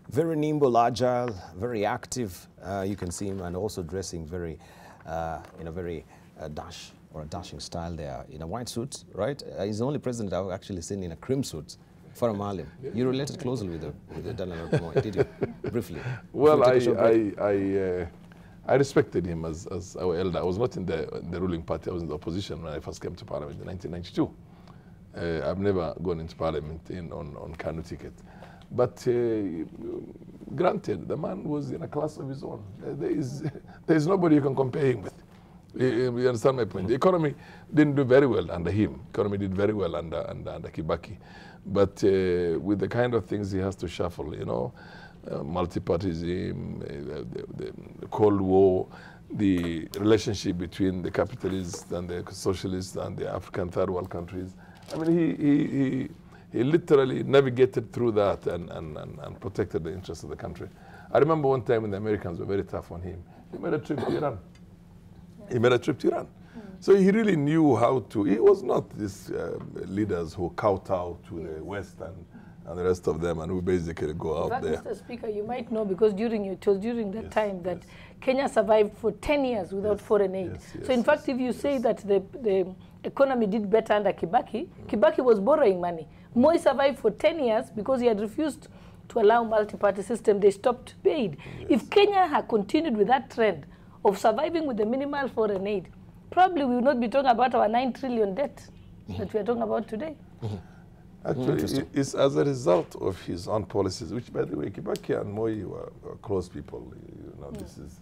Very nimble, agile, very active. You can see him, and also dressing very, in a very dashing style there, in a white suit, right? He's the only president I've actually seen in a cream suit. Farah Maalim, you related closely with the Dalal Moi, did you? Briefly. Well, I respected him as our elder. I was not in the ruling party. I was in the opposition when I first came to Parliament in 1992. I've never gone into Parliament on Kanu ticket. But granted, the man was in a class of his own. There is nobody you can compare him with. You understand my point? The economy didn't do very well under him. The economy did very well under Kibaki. But with the kind of things he has to shuffle, you know, multipartyism, the Cold War, the relationship between the capitalists and the socialists and the African third world countries. I mean, he literally navigated through that and protected the interests of the country. I remember one time when the Americans were very tough on him. He made a trip to Iran. He made a trip to Iran. So he really knew how to. He was not these leaders who kowtow to the West and the rest of them, and who basically go out there. Mr. Speaker, you might know, because it was during that time that Kenya survived for 10 years without foreign aid. So in fact, if you say that the economy did better under Kibaki, Kibaki was borrowing money. Moi survived for 10 years because he had refused to allow multi-party system. They stopped aid. If Kenya had continued with that trend of surviving with the minimal foreign aid, probably we would not be talking about our 9 trillion debt that we are talking about today. Actually, it's as a result of his own policies, which, by the way, Kibaki and Moi were close people. You know, this is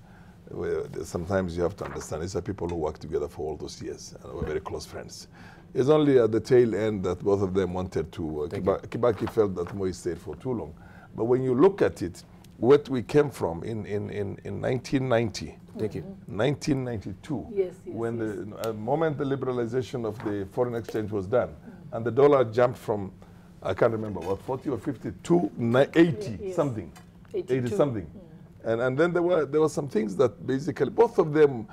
where sometimes you have to understand these are people who worked together for all those years and were very close friends. It's only at the tail end that both of them wanted to. Kibaki felt that Moi stayed for too long. But when you look at it, what we came from in 1990, 1992, when the moment the liberalization of the foreign exchange was done, and the dollar jumped from, I can't remember, what, 40 or 50 to 80 something, 80 something. And then there were some things that basically, both of them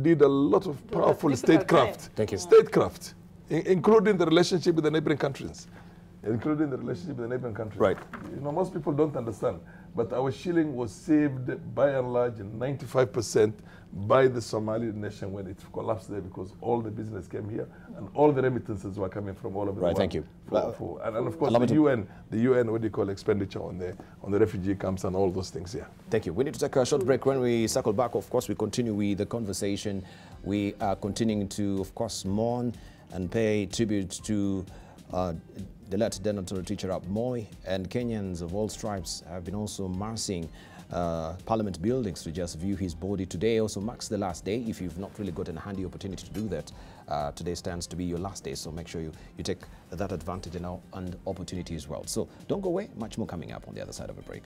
did a lot of powerful statecraft. Statecraft, including the relationship with the neighboring countries. Right. You know, most people don't understand. But our shilling was saved by and large 95% by the Somali nation when it collapsed there, because all the business came here and all the remittances were coming from all over the world. Thank you. And of course the UN, what do you call, expenditure on the refugee camps and all those things here. Thank you. We need to take a short break. When we circle back, of course, we continue with the conversation. We are continuing to, of course, mourn and pay tribute to the late Dental teacher Arap Moi, and Kenyans of all stripes have been also marching Parliament buildings to just view his body. Today also marks the last day. If you've not really gotten a handy opportunity to do that, today stands to be your last day. So make sure you take that advantage and opportunity as well. So don't go away. Much more coming up on the other side of a break.